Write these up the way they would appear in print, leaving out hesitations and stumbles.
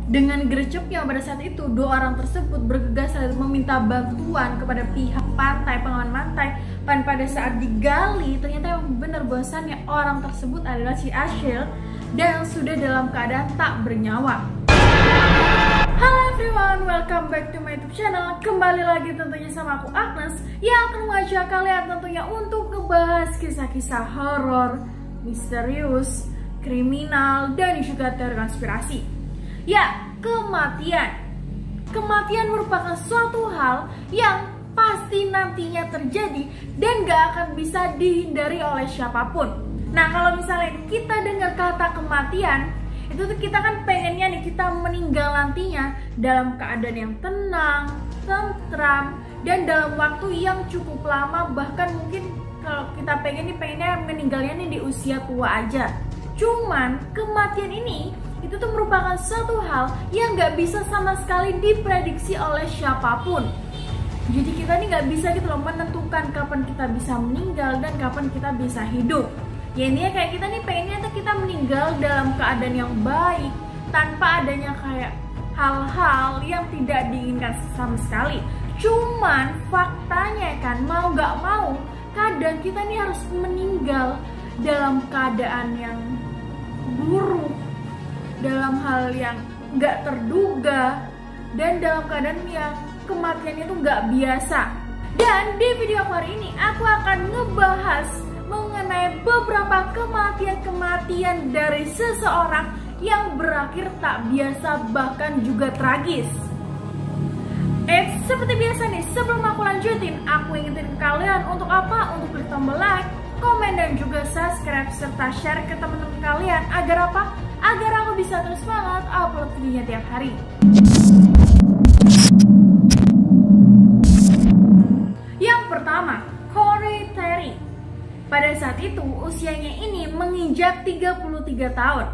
Dengan gercepnya pada saat itu, dua orang tersebut bergegas meminta bantuan kepada pihak pantai, pengaman pantai. Dan pada saat digali, ternyata yang benar bahwasannya orang tersebut adalah si Ashley dan sudah dalam keadaan tak bernyawa. Halo everyone, welcome back to my YouTube channel. Kembali lagi tentunya sama aku Agnes yang akan mengajak kalian tentunya untuk ngebahas kisah-kisah horor, misterius, kriminal, dan juga teori konspirasi. Ya, kematian. Kematian merupakan suatu hal yang pasti nantinya terjadi dan gak akan bisa dihindari oleh siapapun. Nah, kalau misalnya kita dengar kata kematian, itu tuh kita kan pengennya nih kita meninggal nantinya dalam keadaan yang tenang, tentram, dan dalam waktu yang cukup lama. Bahkan mungkin kalau kita pengennya meninggalnya nih di usia tua aja. Cuman kematian ini itu tuh merupakan suatu hal yang gak bisa sama sekali diprediksi oleh siapapun. Jadi kita nih gak bisa gitu loh menentukan kapan kita bisa meninggal dan kapan kita bisa hidup. Ya intinya kayak kita nih pengennya tuh kita meninggal dalam keadaan yang baik, tanpa adanya kayak hal-hal yang tidak diinginkan sama sekali. Cuman faktanya kan mau gak mau kadang kita nih harus meninggal dalam keadaan yang buruk, dalam hal yang gak terduga, dan dalam keadaan yang kematian itu gak biasa. Dan di video aku hari ini aku akan ngebahas mengenai beberapa kematian-kematian dari seseorang yang berakhir tak biasa bahkan juga tragis. Seperti biasa nih, sebelum aku lanjutin, aku ingetin ke kalian untuk apa? Untuk klik tombol like, komen, dan juga subscribe serta share ke teman-teman kalian. Agar apa? Agar aku bisa terus banget upload videonya tiap hari. Yang pertama, Corey Terry. Pada saat itu usianya ini menginjak 33 tahun.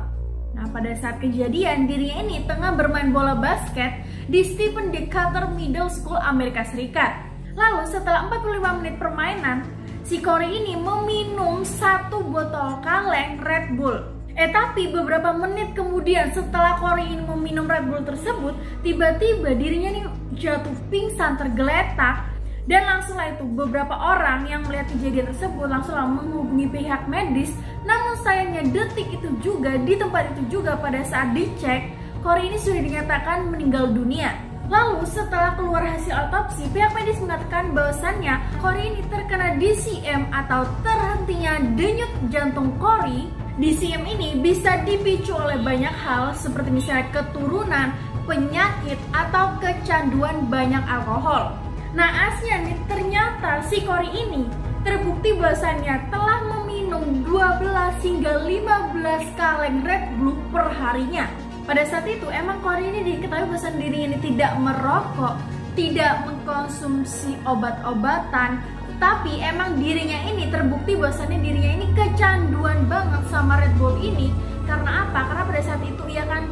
Nah, pada saat kejadian dirinya ini tengah bermain bola basket di Stephen Decatur Middle School, Amerika Serikat. Lalu setelah 45 menit permainan, si Corey ini meminum satu botol kaleng Red Bull. Tapi beberapa menit kemudian setelah Corey ini meminum Red Bull tersebut, tiba-tiba dirinya nih jatuh pingsan tergeletak. Dan langsunglah itu beberapa orang yang melihat kejadian tersebut langsunglah menghubungi pihak medis. Namun sayangnya detik itu juga, di tempat itu juga pada saat dicek, Corey ini sudah dinyatakan meninggal dunia. Lalu setelah keluar hasil otopsi, pihak medis mengatakan bahwasannya Corey ini terkena DCM atau terhentinya denyut jantung Corey. DCM ini bisa dipicu oleh banyak hal seperti misalnya keturunan, penyakit, atau kecanduan banyak alkohol. Nah, aslinya nih ternyata si Corey ini terbukti bahwasannya telah meminum 12 hingga 15 kaleng Red Bull per harinya. Pada saat itu emang Corey ini diketahui bahwasan dirinya ini tidak merokok, tidak mengkonsumsi obat-obatan, tapi emang dirinya ini terbukti bahwasannya dirinya ini kecanduan banget sama Red Bull ini. Karena apa? Karena pada saat itu ia kan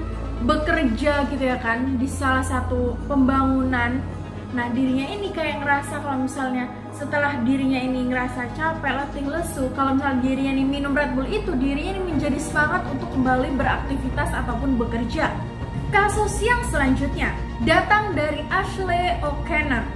bekerja gitu ya kan di salah satu pembangunan. Nah, dirinya ini kayak ngerasa kalau misalnya setelah dirinya ini ngerasa capek, letih, lesu, kalau misalnya dirinya ini minum Red Bull itu, dirinya ini menjadi semangat untuk kembali beraktivitas ataupun bekerja. Kasus yang selanjutnya datang dari Ashley O'Connor.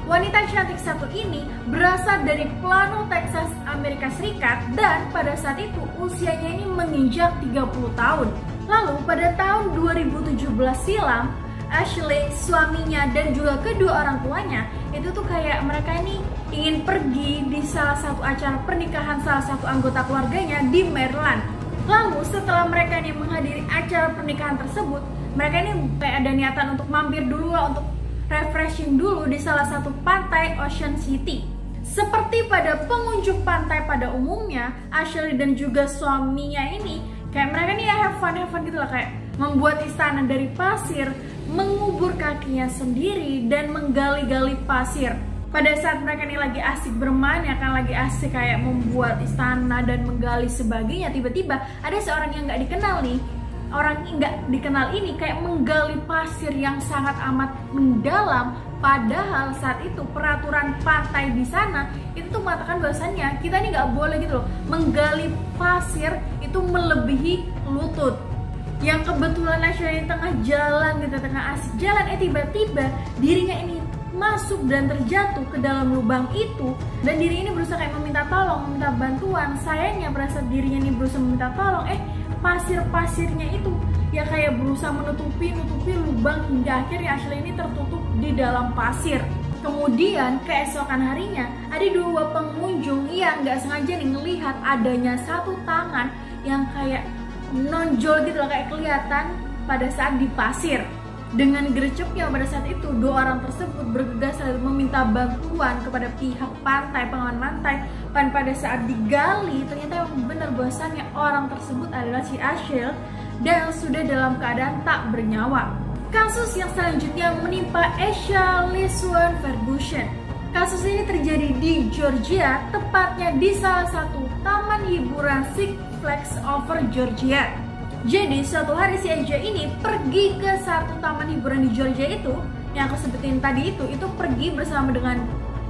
Wanita cantik satu ini berasal dari Plano, Texas, Amerika Serikat, dan pada saat itu usianya ini menginjak 30 tahun. Lalu pada tahun 2017 silam, Ashley, suaminya, dan juga kedua orang tuanya itu tuh kayak mereka ini ingin pergi di salah satu acara pernikahan salah satu anggota keluarganya di Maryland. Lalu setelah mereka ini menghadiri acara pernikahan tersebut, mereka ini kayak ada niatan untuk mampir dulu lah, untuk refreshing dulu di salah satu pantai Ocean City. Seperti pada pengunjung pantai pada umumnya, Ashley dan juga suaminya ini kayak mereka ini ya have fun gitu lah, kayak membuat istana dari pasir, mengubur kakinya sendiri, dan menggali-gali pasir. Pada saat mereka ini lagi asik bermain, ya kan lagi asik kayak membuat istana dan menggali sebagainya, tiba-tiba ada seorang yang nggak dikenal nih. Orang nggak dikenal ini kayak menggali pasir yang sangat amat mendalam. Padahal saat itu peraturan pantai di sana itu tuh mengatakan bahwasannya kita ini nggak boleh gitu loh menggali pasir itu melebihi lutut. yang kebetulan Ashley di tengah jalan gitu, tengah asik jalan, tiba-tiba dirinya ini masuk dan terjatuh ke dalam lubang itu, dan diri ini berusaha kayak meminta tolong, meminta bantuan. Sayangnya pada saat dirinya ini berusaha meminta tolong, pasir-pasirnya itu ya kayak berusaha menutupi lubang hingga akhirnya Ashley ini tertutup di dalam pasir. Kemudian keesokan harinya ada dua pengunjung yang nggak sengaja nih ngelihat adanya satu tangan yang kayak nonjol gitu loh, kayak kelihatan pada saat di pasir. Dengan gercepnya pada saat itu dua orang tersebut bergegas lalu meminta bantuan kepada pihak pantai, pengaman pantai. Dan pada saat digali ternyata benar bahwasannya orang tersebut adalah si Ashley dan sudah dalam keadaan tak bernyawa. Kasus yang selanjutnya menimpa Asha Liswan Ferguson. Kasus ini terjadi di Georgia, tepatnya di salah satu taman hiburan Six Flags Over Georgia. Jadi suatu hari si Asha ini pergi ke satu taman hiburan di Georgia itu, yang aku sebutin tadi itu pergi bersama dengan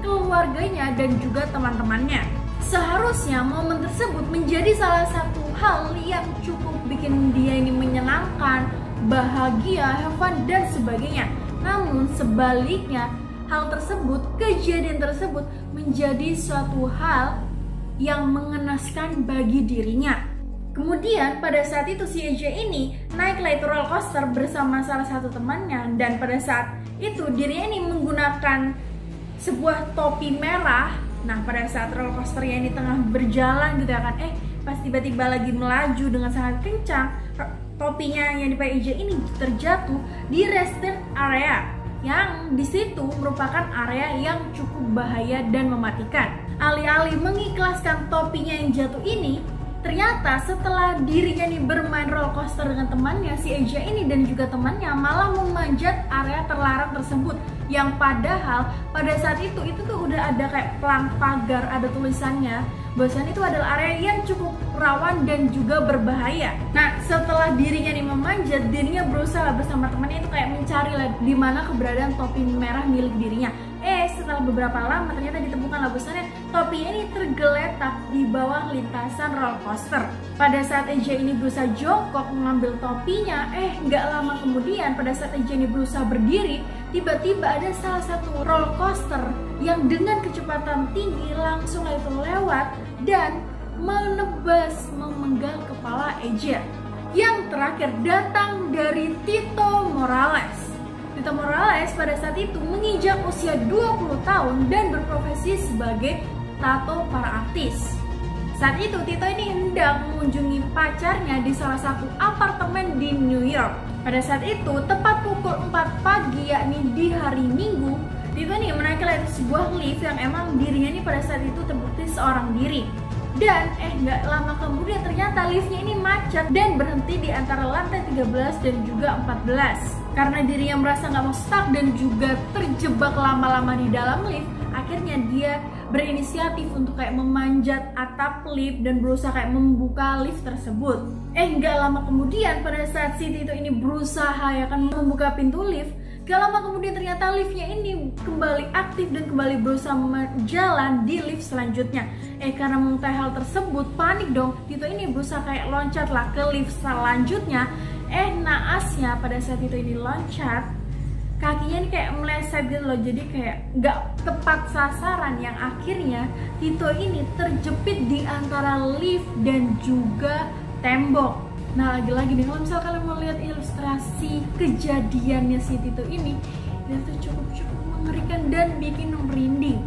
keluarganya dan juga teman-temannya. Seharusnya momen tersebut menjadi salah satu hal yang cukup bikin dia ini menyenangkan, bahagia, have fun, dan sebagainya. Namun sebaliknya, kejadian tersebut menjadi suatu hal yang mengenaskan bagi dirinya. Kemudian pada saat itu si AJ ini naiklah itu roller coaster bersama salah satu temannya, dan pada saat itu dirinya ini menggunakan sebuah topi merah. Nah pada saat roller coasternya ini tengah berjalan gitu ya kan, pas tiba-tiba lagi melaju dengan sangat kencang, topinya yang dipakai AJ ini terjatuh di resting area, yang di situ merupakan area yang cukup bahaya dan mematikan. Alih-alih mengikhlaskan topinya yang jatuh ini, ternyata setelah dirinya nih bermain roller coaster dengan temannya, si Asia ini dan juga temannya malah memanjat area terlarang tersebut, yang padahal pada saat itu tuh udah ada kayak pelang pagar, ada tulisannya bahwasanya itu adalah area yang cukup rawan dan juga berbahaya. Nah setelah dirinya nih memanjat, dirinya berusaha bersama temannya itu kayak mencari lah di mana keberadaan topi merah milik dirinya. Setelah beberapa lama ternyata ditemukan bahwasanya topi ini tergeletak di bawah lintasan roller coaster. Pada saat Eja ini berusaha jongkok mengambil topinya, nggak lama kemudian pada saat Eja ini berusaha berdiri, tiba-tiba ada salah satu roller coaster yang dengan kecepatan tinggi langsung itu lewat dan menebas, memenggal kepala Eja. Yang terakhir datang dari Tito Morales. Tito Morales pada saat itu menginjak usia 20 tahun dan berprofesi sebagai tato para artis. Saat itu Tito ini hendak mengunjungi pacarnya di salah satu apartemen di New York. Pada saat itu tepat pukul 4 pagi, yakni di hari Minggu, Tito ini menaiki sebuah lift yang emang dirinya ini pada saat itu terbukti seorang diri. Dan nggak lama kemudian ternyata liftnya ini macet dan berhenti di antara lantai 13 dan juga 14. Karena dirinya merasa nggak mau stuck dan juga terjebak lama-lama di dalam lift, akhirnya dia berinisiatif untuk kayak memanjat atap lift dan berusaha kayak membuka lift tersebut. Nggak lama kemudian pada saat si Tito ini berusaha ya kan membuka pintu lift, gak lama kemudian ternyata liftnya ini kembali aktif dan kembali berusaha jalan di lift selanjutnya. Karena mengetahui hal tersebut, panik dong. Tito ini berusaha kayak loncat lah ke lift selanjutnya. Naasnya pada saat Tito ini loncat, kakinya ini kayak meleset gitu loh. Jadi kayak gak tepat sasaran, yang akhirnya Tito ini terjepit di antara lift dan juga tembok. Nah lagi-lagi nih, kalau misalnya kalian mau lihat ilustrasi kejadiannya si Tito ini, itu cukup mengerikan dan bikin merinding.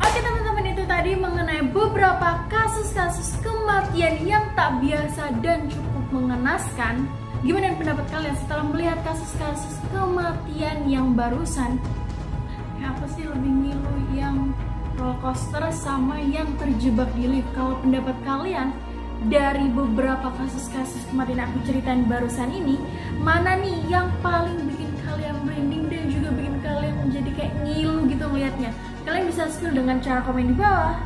Oke teman-teman, itu tadi mengenai beberapa kasus-kasus kematian yang tak biasa dan cukup mengenaskan. Gimana pendapat kalian setelah melihat kasus-kasus kematian yang barusan? Aku sih lebih ngilu yang roller coaster sama yang terjebak di lift. Kalau pendapat kalian, dari beberapa kasus-kasus kematian aku ceritain barusan ini, mana nih yang paling bikin kalian merinding dan juga bikin kalian menjadi kayak ngilu gitu ngeliatnya? Kalian bisa spill dengan cara komen di bawah.